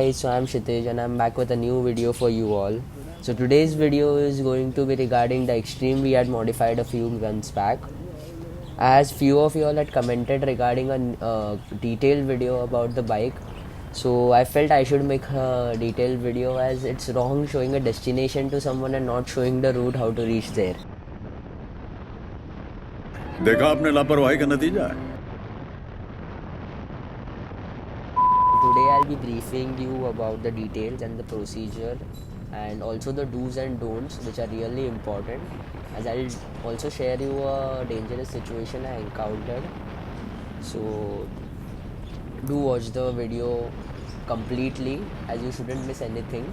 guys, so I'm Kshitij and I'm back with a new video for you all. So today's video is going to be regarding the Extreme we had modified a few months back. As few of you all had commented regarding a detailed video about the bike, so I felt I should make a detailed video as it's wrong showing a destination to someone and not showing the route how to reach there. देखा आपने लापरवाही का नतीजा है। Today I'll be briefing you about the details and the procedure and also the do's and don'ts, which are really important, as I'll also share you a dangerous situation I encountered. So do watch the video completely, as you shouldn't miss anything,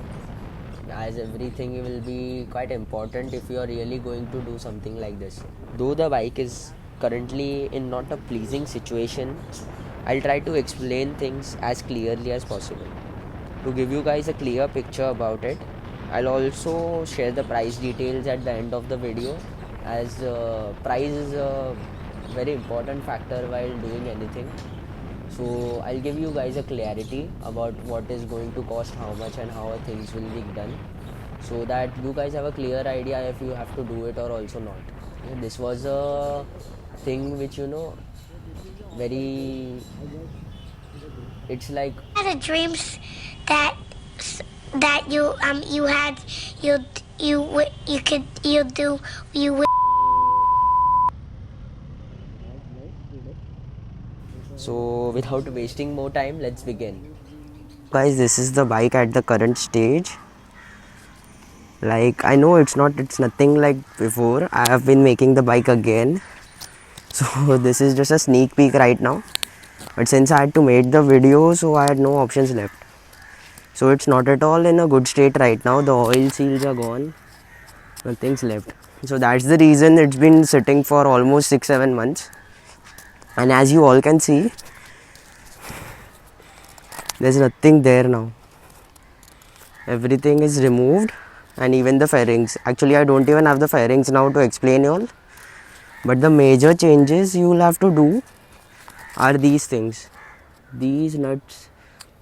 as everything will be quite important if you are really going to do something like this. Though the bike is currently in not a pleasing situation, I'll try to explain things as clearly as possible. To give you guys a clear picture about it, I'll also share the price details at the end of the video, as price is a very important factor while doing anything. So I'll give you guys a clarity about what is going to cost how much and how things will be done, so that you guys have a clear idea if you have to do it or also not. This was a thing which very, it's like Had a dreams that you had you could you do you would. So without wasting more time, let's begin. Guys, this is the bike at the current stage. Like, I know it's nothing like before. I have been making the bike again. So this is just a sneak peek right now. But since I had to make the video, so I had no options left. So it's not at all in a good state right now. The oil seals are gone. Nothing's left. So that's the reason it's been sitting for almost 6-7 months. And as you all can see, there's nothing there now. Everything is removed, and even the fairings. Actually, I don't even have the fairings now to explain you all. But the major changes you will have to do are these things. These nuts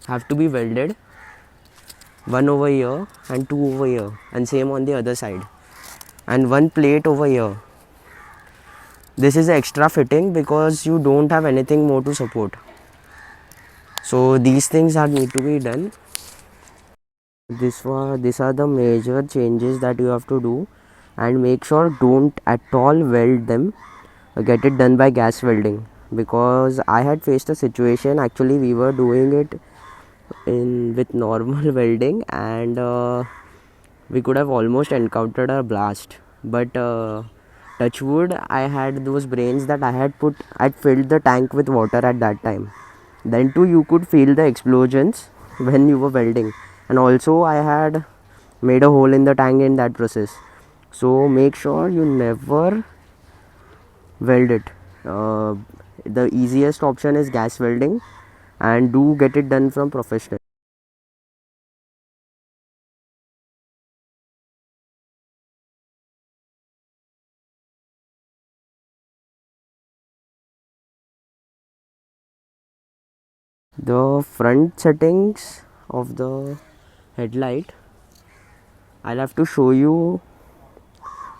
have to be welded, one over here and two over here, and same on the other side, and one plate over here. This is extra fitting because you don't have anything more to support. So these things need to be done. These are the major changes that you have to do, and make sure don't at all weld them. Get it done by gas welding, because I had faced a situation. Actually, we were doing it with normal welding, and we could have almost encountered a blast. But touch wood, I had those brains that I'd filled the tank with water at that time. Then too, you could feel the explosions when you were welding, and also I had made a hole in the tank in that process. So make sure you never weld it. The easiest option is gas welding, and do get it done from professional. The front settings of the headlight, I'll have to show you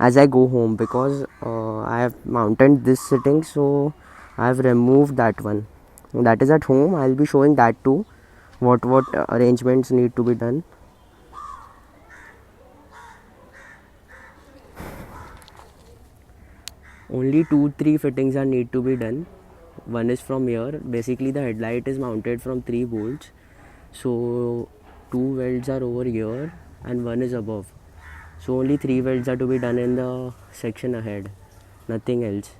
as I go home, because I have mounted this setting, so I have removed that one. That is at home. I'll be showing that too, what arrangements need to be done. Only 2-3 fittings are need to be done. One is from here. Basically the headlight is mounted from 3 bolts, so 2 welds are over here and one is above. So only 3 welds are to be done in the section ahead, nothing else.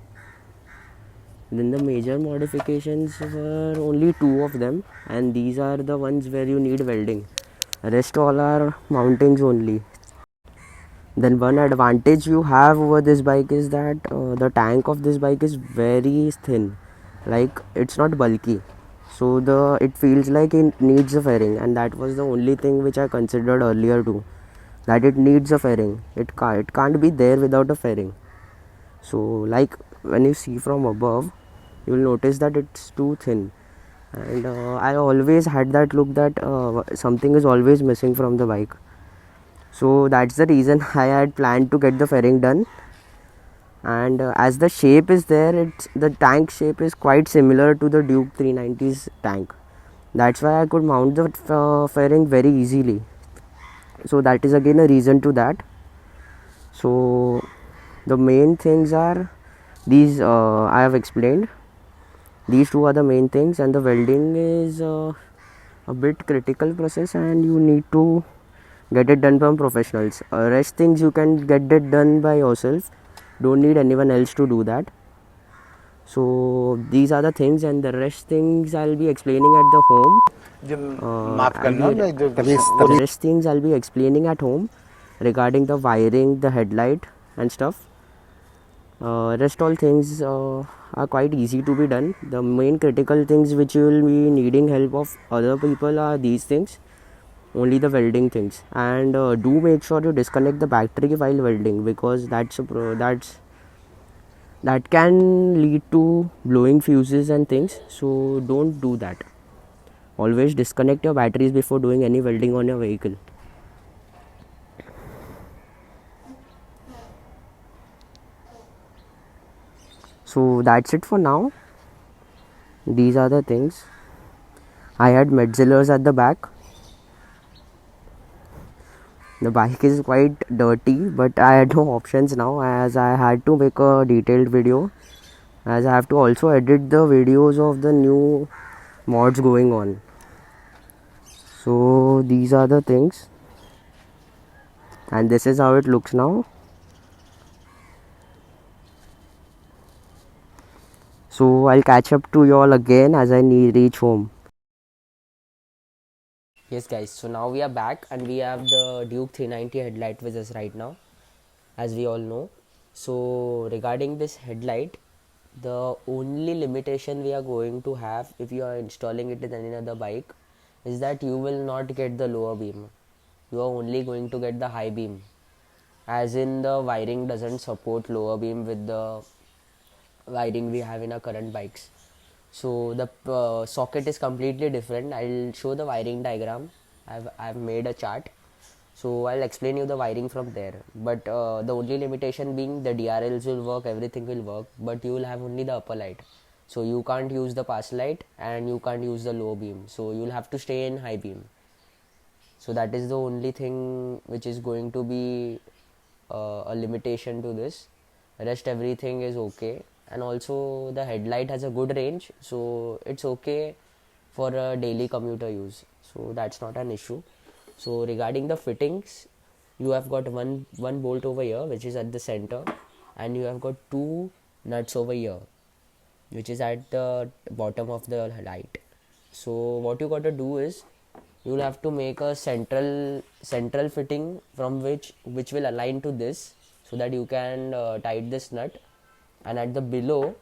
Then the major modifications were only 2 of them, and these are the ones where you need welding. Rest all are mountings only. Then one advantage you have over this bike is that the tank of this bike is very thin. Like, it's not bulky, so it feels like it needs a fairing, and that was the only thing which I considered earlier too, that it needs a fairing. It can't be there without a fairing. So like when you see from above, you will notice that it's too thin, and I always had that look that something is always missing from the bike. So that's the reason I had planned to get the fairing done. And as the shape is there, it's the tank shape is quite similar to the Duke 390's tank. That's why I could mount the fairing very easily. So that is again a reason to that. So the main things are these, I have explained. These two are the main things, and the welding is a bit critical process, and you need to get it done from professionals. Rest things you can get it done by yourself, don't need anyone else to do that. So these are the things, and the rest things I'll be explaining at the home. जो माफ करना मैं जो The rest things I'll be explaining at home regarding the wiring, the headlight and stuff. Rest all things are quite easy to be done. The main critical things which you will be needing help of other people are these things, only the welding things. And do make sure you disconnect the battery while welding, because that can lead to blowing fuses and things. So don't do that. Always disconnect your batteries before doing any welding on your vehicle. So that's it for now. These are the things. I had Metzlers at the back. The bike is quite dirty, but I had no options now, as I had to make a detailed video, as I have to also edit the videos of the new mods going on. So these are the things, and this is how it looks now. So I'll catch up to you all again as I reach home. Yes guys, so now we are back and we have the Duke 390 headlight with us right now, as we all know. So regarding this headlight, the only limitation we are going to have if you are installing it in any other bike is that you will not get the lower beam. You are only going to get the high beam, as in the wiring doesn't support lower beam with the wiring we have in our current bikes. So the socket is completely different. I'll show the wiring diagram. I've made a chart, so I'll explain you the wiring from there. But the only limitation being the DRLs will work, everything will work, but you will have only the upper light. So you can't use the pass light and you can't use the low beam. So you'll have to stay in high beam. So that is the only thing which is going to be a limitation to this. Rest everything is okay, and also the headlight has a good range, so it's okay for a daily commuter use. So that's not an issue. So regarding the fittings, you have got one bolt over here which is at the center, and you have got two nuts over here which is at the bottom of the light. So what you got to do is you will have to make a central fitting from which will align to this, so that you can tight this nut. And at the below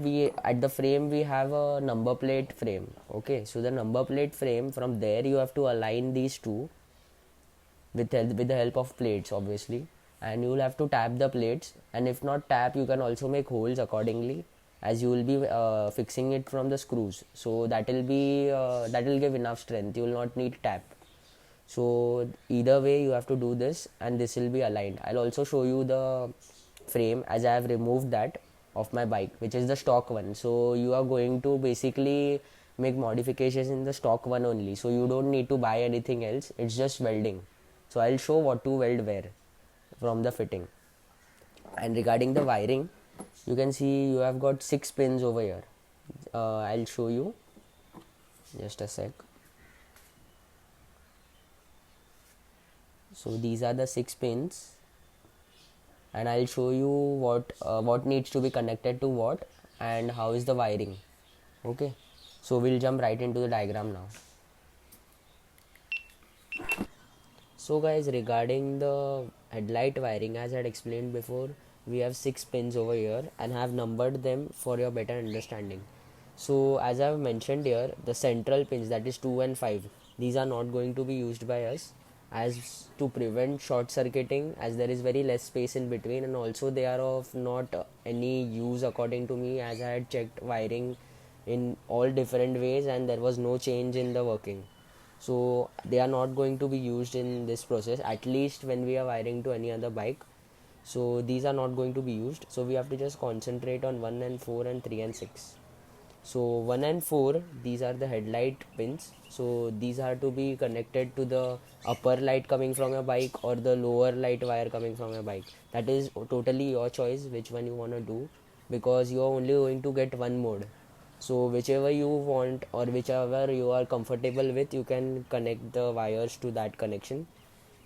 we at the frame we have a number plate frame. Okay, so the number plate frame, from there you have to align these two with the help of plates obviously, and you will have to tap the plates, and if not tap, you can also make holes accordingly, as you will be fixing it from the screws. So that will give enough strength, you will not need tap. So either way you have to do this, and this will be aligned. I'll also show you the frame, as I have removed that of my bike, which is the stock one. So you are going to basically make modifications in the stock one only, so you don't need to buy anything else, it's just welding. So I'll show what to weld where from the fitting. And regarding the wiring, you can see you have got 6 pins over here. I'll show you, just a sec. So these are the 6 pins, and I'll show you what needs to be connected to what and how is the wiring. Okay, so we'll jump right into the diagram now. So guys, regarding the headlight wiring, as I had explained before, we have 6 pins over here and have numbered them for your better understanding. So as I have mentioned here, the central pins, that is 2 and 5, these are not going to be used by us, as to prevent short circuiting, as there is very less space in between, and also they are of not any use according to me, as I had checked wiring in all different ways and there was no change in the working. So they are not going to be used in this process, at least when we are wiring to any other bike. So these are not going to be used, so we have to just concentrate on 1 and 4 and 3 and 6. So 1 and 4, these are the headlight pins, so these are to be connected to the upper light coming from your bike or the lower light wire coming from your bike. That is totally your choice which one you want to do, because you are only going to get one mode. So whichever you want or whichever you are comfortable with, you can connect the wires to that connection.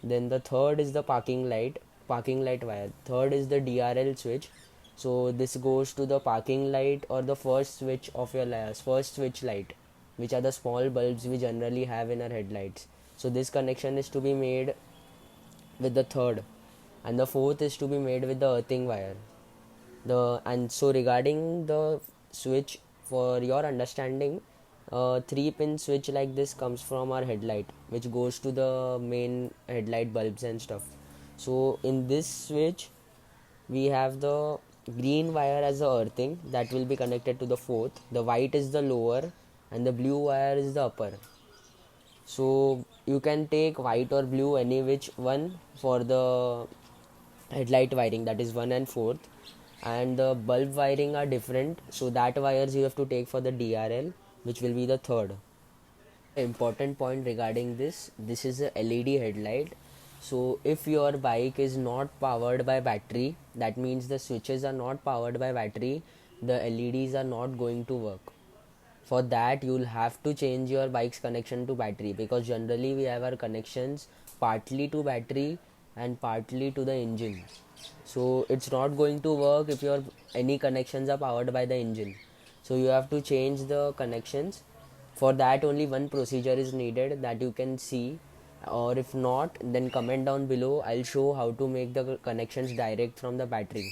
Then the third is the parking light wire. Third is the DRL switch. So this goes to the parking light or the first switch of your first switch light, which are the small bulbs we generally have in our headlights. So this connection is to be made with the third, and the fourth is to be made with the earthing wire. So regarding the switch, for your understanding, 3-pin switch like this comes from our headlight, which goes to the main headlight bulbs and stuff. So in this switch we have the green wire as the earthing that will be connected to the fourth, the white is the lower, and the blue wire is the upper. So you can take white or blue, any which one, for the headlight wiring, that is 1 and 4th. And the bulb wiring are different, so that wires you have to take for the DRL, which will be the third. Important point regarding this is a LED headlight. So if your bike is not powered by battery, that means the switches are not powered by battery, the LEDs are not going to work. For that you'll have to change your bike's connection to battery, because generally we have our connections partly to battery and partly to the engine. So it's not going to work if your any connections are powered by the engine. So you have to change the connections. For that only one procedure is needed that you can see, or if not, then comment down below. I'll show how to make the connections direct from the battery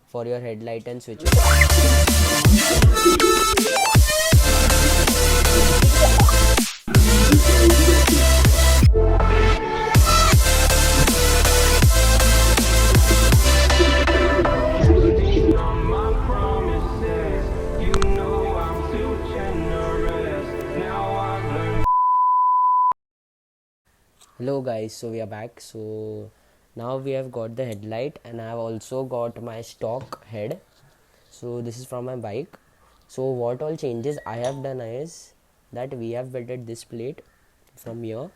for your headlight and switches. Hello guys, so we are back. So now we have got the headlight and I have also got my stock head. So this is from my bike. So what all changes I have done is that we have belted this plate from here.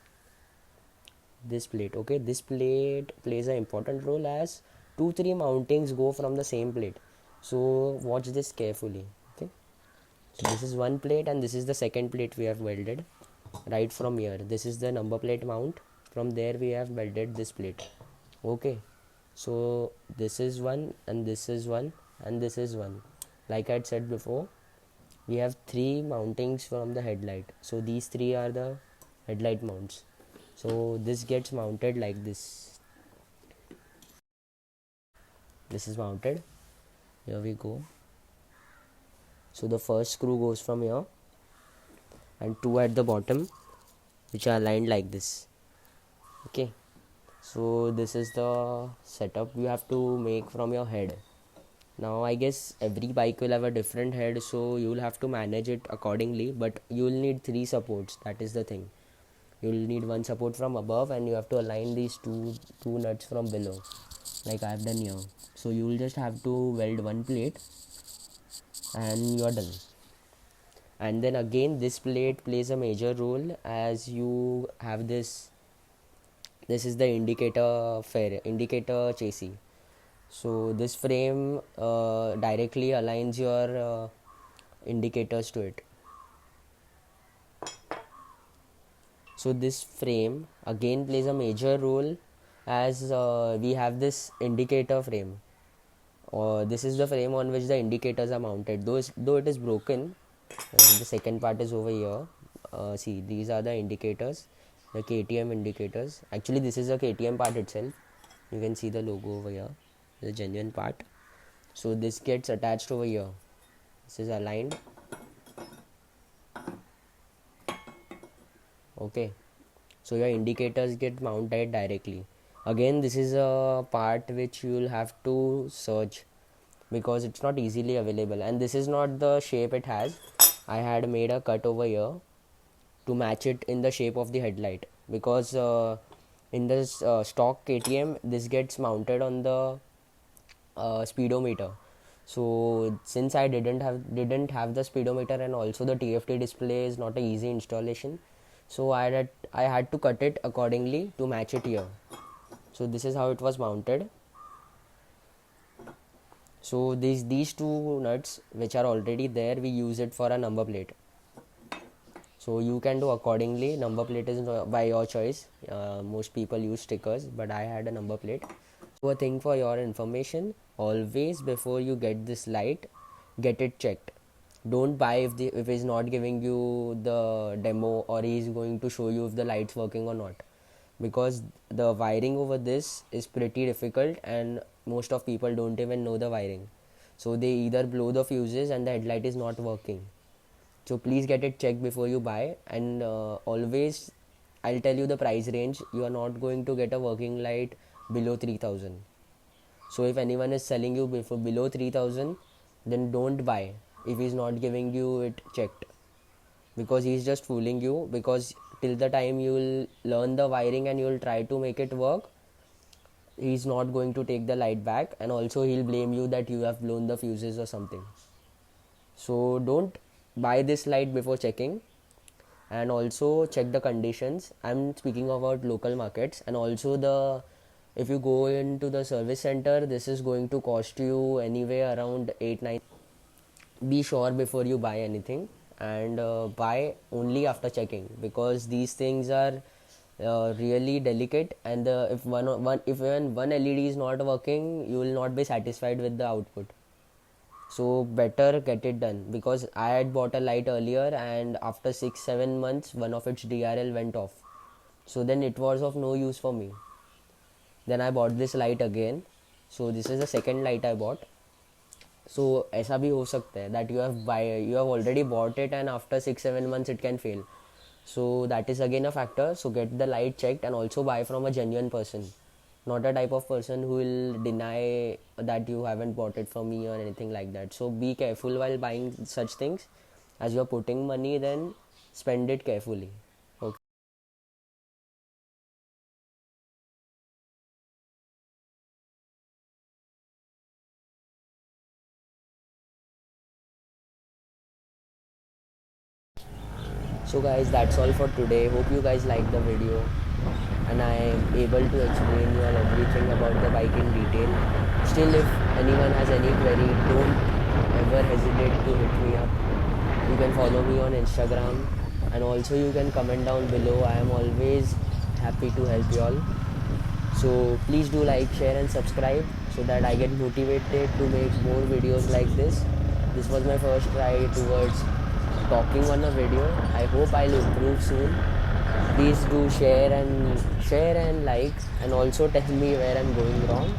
This plate, okay, this plate plays an important role as 2-3 mountings go from the same plate. So watch this carefully, okay. So this is one plate and this is the second plate we have welded right from here. This is the number plate mount. From there we have welded this plate, okay. So this is one and this is one and this is one. Like I had said before, we have 3 mountings from the headlight. So these 3 are the headlight mounts. So this gets mounted like this. This is mounted. Here we go. So the first screw goes from here and 2 at the bottom, which are aligned like this, okay. So this is the setup you have to make from your head. Now I guess every bike will have a different head, so you will have to manage it accordingly, but you will need 3 supports. That is the thing. You will need one support from above and you have to align these two nuts from below, like I have done here. So you will just have to weld one plate and you are done. And then again this plate plays a major role, as you have this is the indicator chassis. So this frame directly aligns your indicators to it. So this frame again plays a major role, as we have this indicator frame. This is the frame on which the indicators are mounted. Though it is broken, the second part is over here. See, these are the indicators, the KTM indicators. Actually this is a KTM part itself. You can see the logo over here, the genuine part. So this gets attached over here. This is aligned, okay. So your indicators get mounted directly. Again, this is a part which you will have to search, because it's not easily available, and this is not the shape it has. I had made a cut over here to match it in the shape of the headlight, because in this stock KTM this gets mounted on the speedometer. So since I didn't have the speedometer, and also the TFT display is not a easy installation, so I had to cut it accordingly to match it here. So this is how it was mounted. So these two nuts which are already there, we use it for a number plate. So you can do accordingly. Number plate is by your choice. Most people use stickers, but I had a number plate. So a thing for your information, always before you get this light, get it checked. Don't buy if he's not giving you the demo, or he's going to show you if the light's working or not, because the wiring over this is pretty difficult and most of people don't even know the wiring. So they either blow the fuses and the headlight is not working. So please get it checked before you buy. And always I'll tell you the price range. You are not going to get a working light below 3000. So if anyone is selling you below 3000, then don't buy if he's not giving you it checked, because he's just fooling you. Because till the time you will learn the wiring and you will try to make it work, he's not going to take the light back, and also he'll blame you that you have blown the fuses or something. So don't buy this light before checking. And also check the conditions. I'm speaking about local markets. And also if you go into the service center, this is going to cost you anywhere around 8-9. Be sure before you buy anything, and buy only after checking, because these things are really delicate. And if even one LED is not working, you will not be satisfied with the output. So better get it done, because I had bought a light earlier, and after 6-7 months one of its DRL went off. So then it was of no use for me. Then I bought this light again. So this is the second light I bought. So ऐसा भी हो सकता है that you have already bought it and after 6-7 months it can fail. So that is again a factor. So get the light checked, and also buy from a genuine person, not a type of person who will deny that you haven't bought it from me or anything like that. So be careful while buying such things. As you are putting money, then spend it carefully. Okay. So guys, that's all for today. Hope you guys liked the video and I am able to explain you all everything about the bike in detail. Still, if anyone has any query, don't ever hesitate to hit me up. You can follow me on Instagram, and also you can comment down below. I am always happy to help you all. So please do like, share and subscribe, so that I get motivated to make more videos like this. This was my first try towards talking on a video. I hope I'll improve soon. Please do share and like, and also tell me where I'm going wrong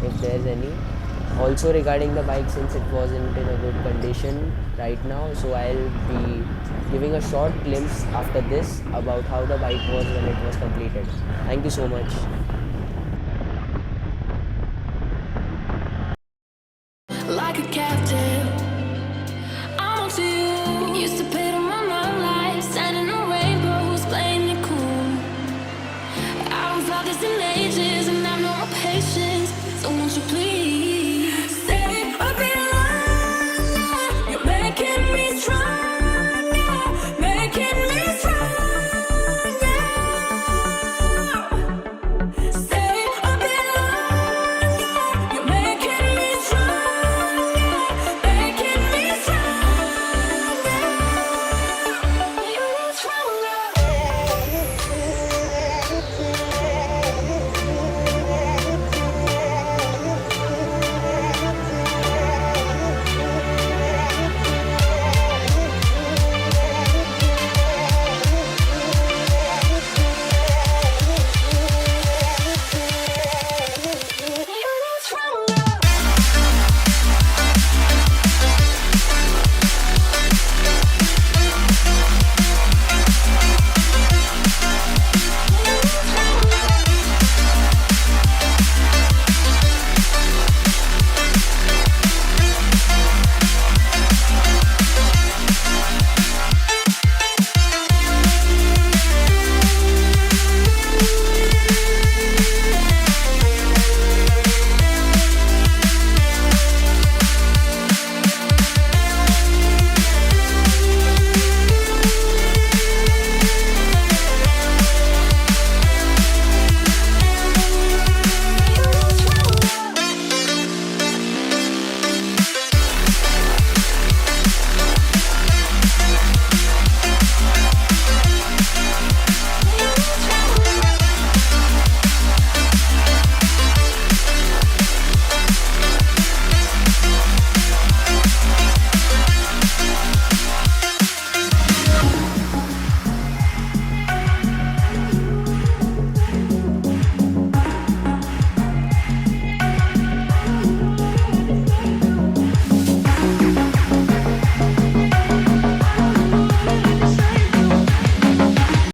if there's any. Also regarding the bike, since it wasn't in a good condition right now, so I'll be giving a short glimpse after this about how the bike was when it was completed. Thank you so much.